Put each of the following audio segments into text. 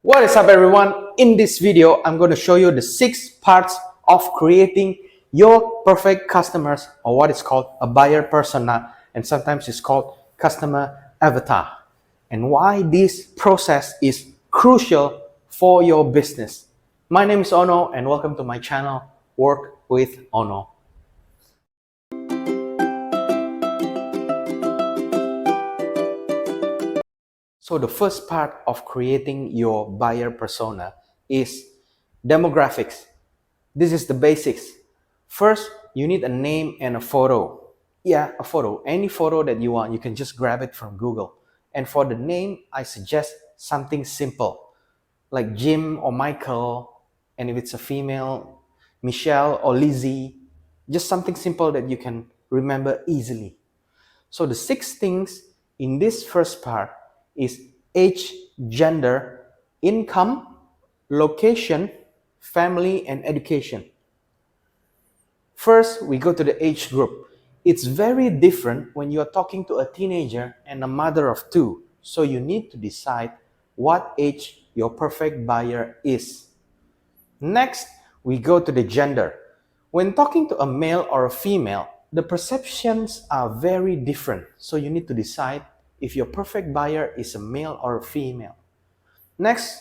What is up, everyone? In this video, I'm going to show you the 6 parts of creating your perfect customers, or what is called a buyer persona, and sometimes it's called customer avatar, and why this process is crucial for your business. My name is Ono, and welcome to my channel, Work with Ono. So the first part of creating your buyer persona is demographics. This is the basics. First, you need a name and a photo. Yeah, a photo. Any photo that you want, you can just grab it from Google. And for the name, I suggest something simple, like Jim or Michael. And if it's a female, Michelle or Lizzie. Just something simple that you can remember easily. So the 6 things in this first part is age, gender, income, location, family, and education. First, we go to the age group. It's very different when you are talking to a teenager and a mother of 2. So you need to decide what age your perfect buyer is. Next, we go to the gender. When talking to a male or a female, the perceptions are very different. So you need to decide if your perfect buyer is a male or a female. Next,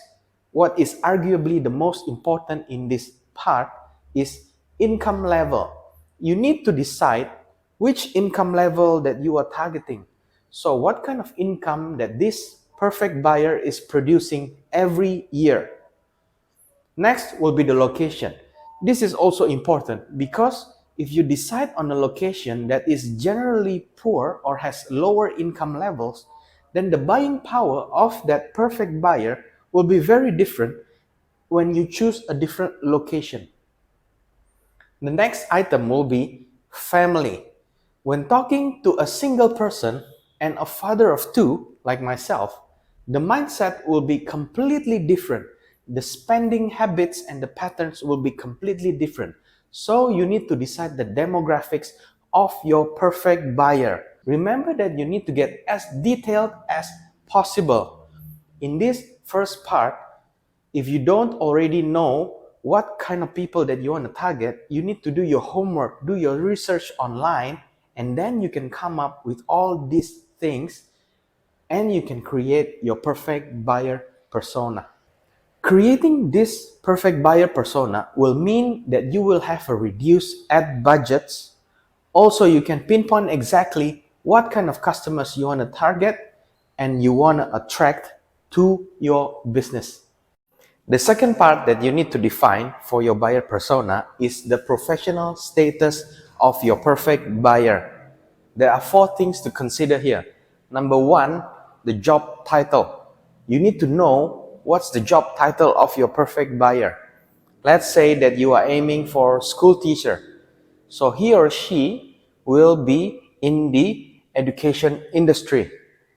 what is arguably the most important in this part is income level. You need to decide which income level that you are targeting. So what kind of income that this perfect buyer is producing every year. Next will be the location. This is also important because if you decide on a location that is generally poor or has lower income levels, then the buying power of that perfect buyer will be very different when you choose a different location. The next item will be family. When talking to a single person and a father of 2, like myself, the mindset will be completely different. The spending habits and the patterns will be completely different. So you need to decide the demographics of your perfect buyer. Remember that you need to get as detailed as possible. In this first part, if you don't already know what kind of people that you want to target, you need to do your homework, do your research online, and then you can come up with all these things and you can create your perfect buyer persona. Creating this perfect buyer persona will mean that you will have a reduced ad budgets. Also, you can pinpoint exactly what kind of customers you want to target and you want to attract to your business. The second part that you need to define for your buyer persona is the professional status of your perfect buyer. There are 4 things to consider here. Number 1, the job title. You need to know what's the job title of your perfect buyer. Let's say that you are aiming for school teacher. So he or she will be in the education industry.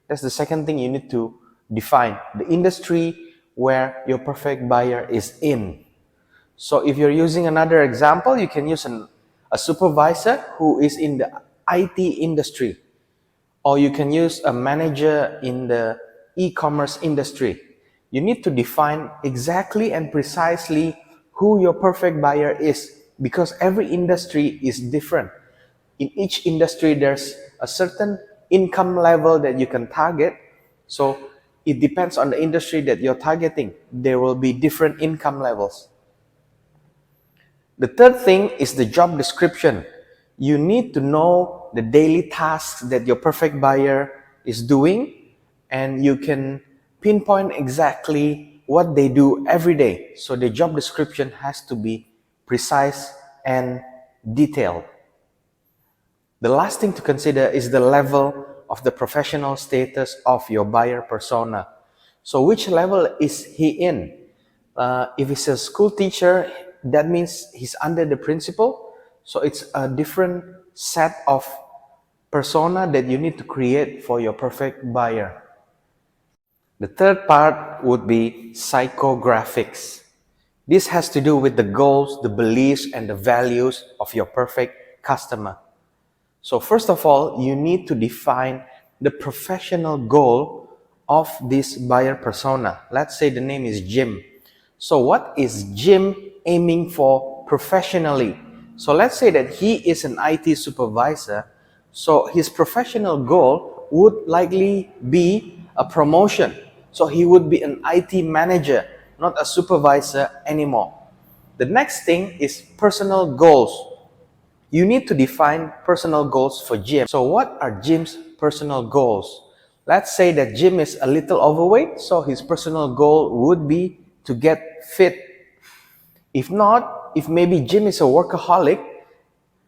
That's the second thing you need to define, the industry where your perfect buyer is in. So if you're using another example, you can use a supervisor who is in the IT industry, or you can use a manager in the e-commerce industry. You need to define exactly and precisely who your perfect buyer is, because every industry is different. In each industry, there's a certain income level that you can target. So it depends on the industry that you're targeting. There will be different income levels. The third thing is the job description. You need to know the daily tasks that your perfect buyer is doing, and you can pinpoint exactly what they do every day. So the job description has to be precise and detailed. The last thing to consider is the level of the professional status of your buyer persona. So which level is he in? If he's a school teacher, that means he's under the principal. So it's a different set of persona that you need to create for your perfect buyer. The third part would be psychographics. This has to do with the goals, the beliefs, and the values of your perfect customer. So first of all, you need to define the professional goal of this buyer persona. Let's say the name is Jim. So what is Jim aiming for professionally? So let's say that he is an IT supervisor. So his professional goal would likely be a promotion. So he would be an IT manager, not a supervisor anymore. The next thing is personal goals. You need to define personal goals for Jim. So what are Jim's personal goals? Let's say that Jim is a little overweight, so his personal goal would be to get fit. If not, if maybe Jim is a workaholic,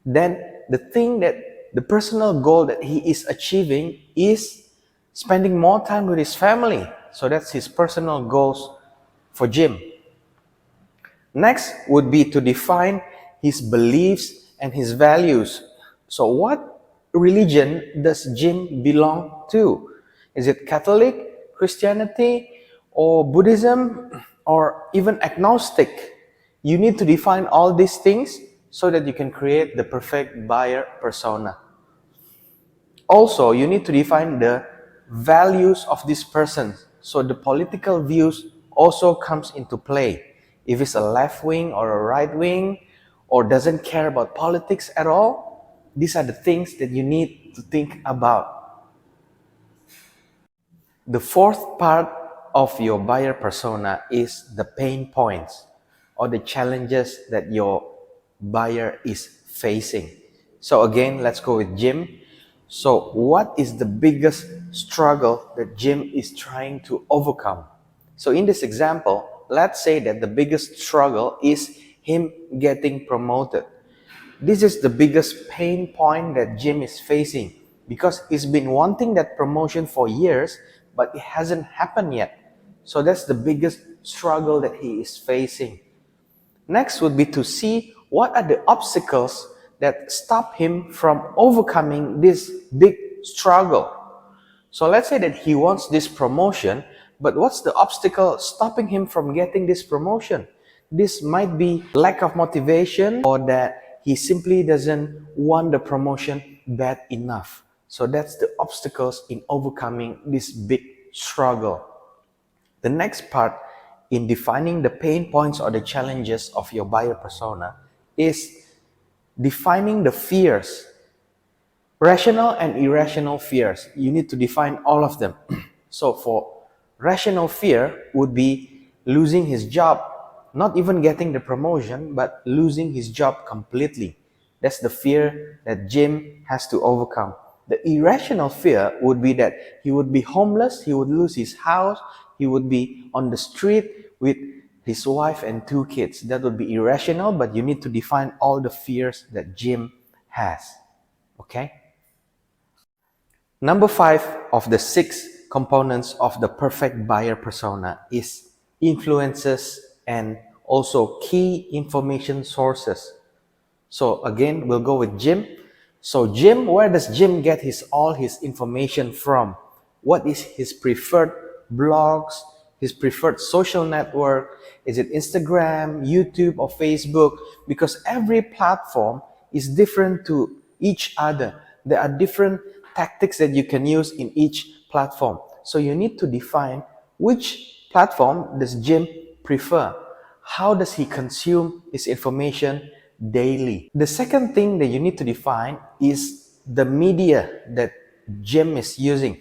then the personal goal that he is achieving is spending more time with his family. So that's his personal goals for Jim. Next would be to define his beliefs and his values. So what religion does Jim belong to? Is it Catholic, Christianity, or Buddhism, or even agnostic? You need to define all these things so that you can create the perfect buyer persona. Also, you need to define the values of this person. So the political views also comes into play. If it's a left wing or a right wing, or doesn't care about politics at all, these are the things that you need to think about. The fourth part of your buyer persona is the pain points or the challenges that your buyer is facing. So again, let's go with Jim. So what is the biggest struggle that Jim is trying to overcome? So in this example, let's say that the biggest struggle is him getting promoted. This is the biggest pain point that Jim is facing because he's been wanting that promotion for years, but it hasn't happened yet. So that's the biggest struggle that he is facing. Next would be to see what are the obstacles that stop him from overcoming this big struggle. So let's say that he wants this promotion, but what's the obstacle stopping him from getting this promotion? This might be lack of motivation or that he simply doesn't want the promotion bad enough. So that's the obstacles in overcoming this big struggle. The next part in defining the pain points or the challenges of your buyer persona is defining the fears. Rational and irrational fears. You need to define all of them. So for rational fear would be losing his job, not even getting the promotion, but losing his job completely. That's the fear that Jim has to overcome. The irrational fear would be that he would be homeless, he would lose his house, he would be on the street with his wife and 2 kids. That would be irrational, but you need to define all the fears that Jim has. Okay? Number 5 of the 6 components of the perfect buyer persona is influences and also key information sources. So again, we'll go with Jim. So Jim, where does Jim get all his information from? What is his preferred blogs, his preferred social network? Is it Instagram, YouTube, or Facebook? Because every platform is different to each other. There are different tactics that you can use in each platform. So you need to define which platform does Jim prefer. How does he consume his information daily? The second thing that you need to define is the media that Jim is using,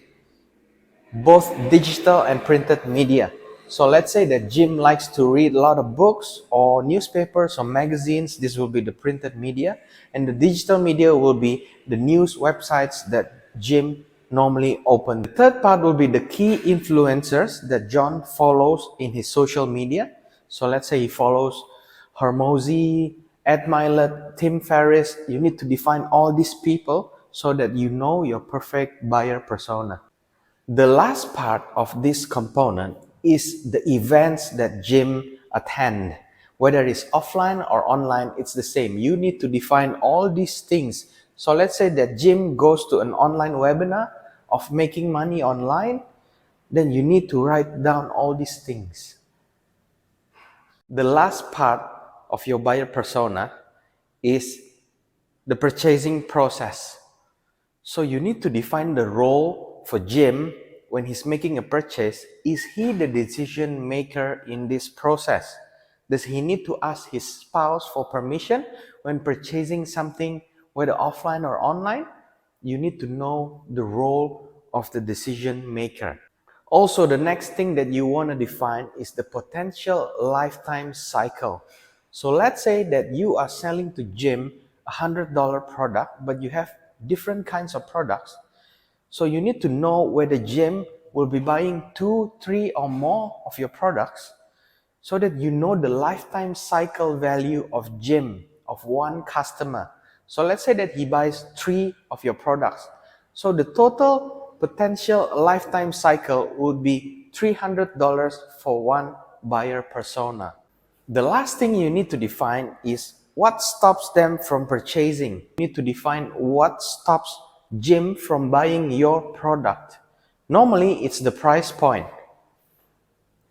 both digital and printed media. So let's say that Jim likes to read a lot of books or newspapers or magazines. This will be the printed media, and the digital media will be the news websites that Jim normally opens. The third part will be the key influencers that John follows in his social media. So let's say he follows Hormozy, Ed Milet, Tim Ferriss. You need to define all these people so that you know your perfect buyer persona. The last part of this component is the events that Jim attend. Whether it's offline or online, it's the same. You need to define all these things. So let's say that Jim goes to an online webinar of making money online, then you need to write down all these things. The last part of your buyer persona is the purchasing process. So you need to define the role for Jim when he's making a purchase, is he the decision maker in this process? Does he need to ask his spouse for permission when purchasing something, whether offline or online? You need to know the role of the decision maker. Also, the next thing that you want to define is the potential lifetime cycle. So let's say that you are selling to Jim $100 product, but you have different kinds of products. So you need to know whether Jim will be buying 2, 3 or more of your products, so that you know the lifetime cycle value of Jim, of one customer. So let's say that he buys 3 of your products. So the total potential lifetime cycle would be $300 for one buyer persona. The last thing you need to define is what stops them from purchasing. You need to define what stops Jim from buying your product. Normally, it's the price point.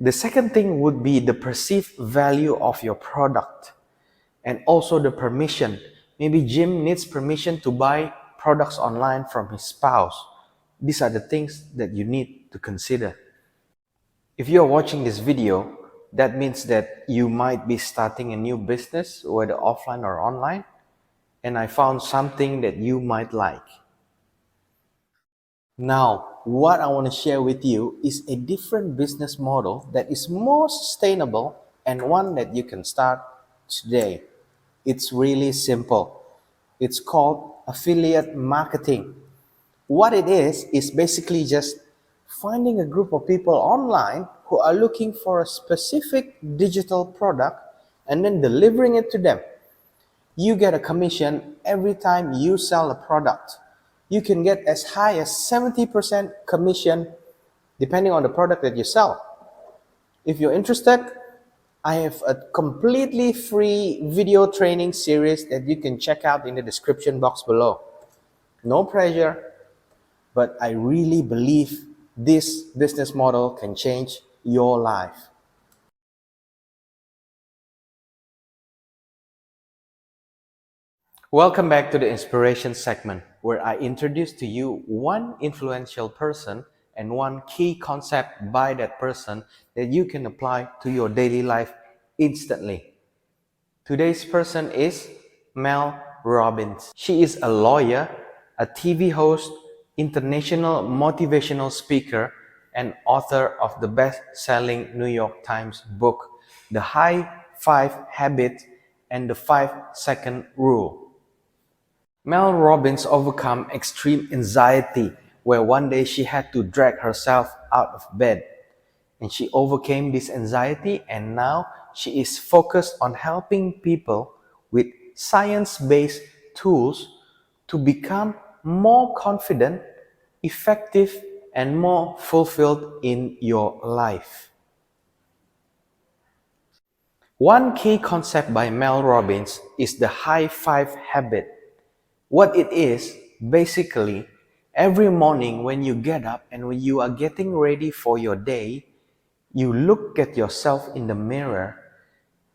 The second thing would be the perceived value of your product and also the permission. Maybe Jim needs permission to buy products online from his spouse. These are the things that you need to consider. If you're watching this video, that means that you might be starting a new business, whether offline or online, and I found something that you might like. Now, what I want to share with you is a different business model that is more sustainable and one that you can start today. It's really simple. It's called affiliate marketing. What it is basically just finding a group of people online who are looking for a specific digital product and then delivering it to them. You get a commission every time you sell a product. You can get as high as 70% commission depending on the product that you sell. If you're interested, I have a completely free video training series that you can check out in the description box below. No pressure, but I really believe this business model can change your life. Welcome back to the inspiration segment, where I introduce to you one influential person and one key concept by that person that you can apply to your daily life instantly. Today's person is Mel Robbins. She is a lawyer, a TV host, international motivational speaker, and author of the best-selling New York Times book, The High Five Habit and the 5-Second Rule. Mel Robbins overcome extreme anxiety where one day she had to drag herself out of bed. And she overcame this anxiety and now she is focused on helping people with science-based tools to become more confident, effective, and more fulfilled in your life. One key concept by Mel Robbins is the high five habit. What it is, basically, every morning when you get up and when you are getting ready for your day, you look at yourself in the mirror,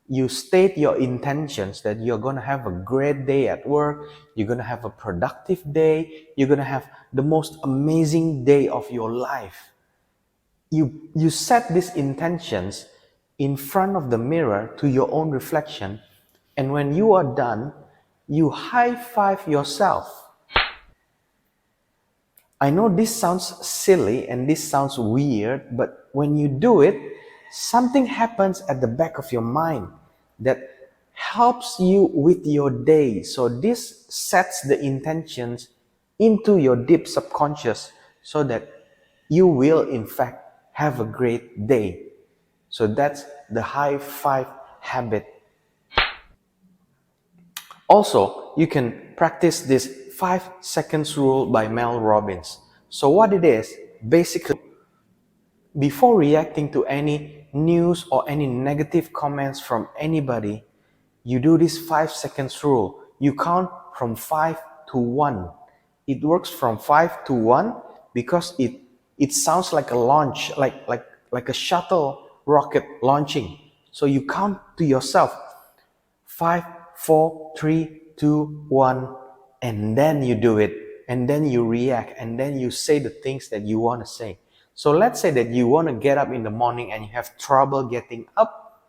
you state your intentions that you're going to have a great day at work, you're going to have a productive day, you're going to have the most amazing day of your life. You set these intentions in front of the mirror to your own reflection, and when you are done, you high five yourself. I know this sounds silly and this sounds weird, but when you do it, something happens at the back of your mind that helps you with your day. So this sets the intentions into your deep subconscious so that you will in fact have a great day. So that's the high five habit. Also, you can practice this 5 seconds rule by Mel Robbins. So what it is, basically, before reacting to any news or any negative comments from anybody, you do this 5 seconds rule. You count from 5 to 1. It works from 5 to 1 because it sounds like a launch, like a shuttle rocket launching. So you count to yourself 5, 4, 3, 2, 1, and then you do it, and then you react, and then you say the things that you want to say. So let's say that you want to get up in the morning and you have trouble getting up.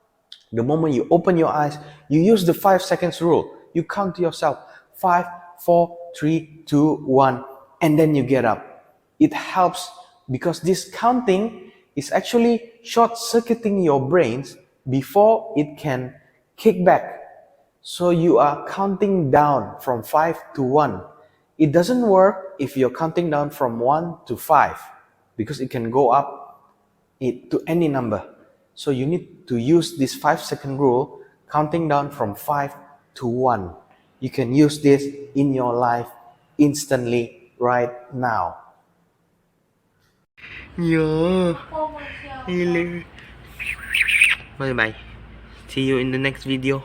The moment you open your eyes, you use the 5 seconds rule. You count to yourself 5, 4, 3, 2, 1, and then you get up. It helps because this counting is actually short circuiting your brains before it can kick back. So you are counting down from 5 to 1. It doesn't work if you're counting down from 1 to 5 because it can go up to any number. So you need to use this 5 second rule, counting down from 5 to 1. You can use this in your life instantly right now. Yeah. Bye bye. See you in the next video.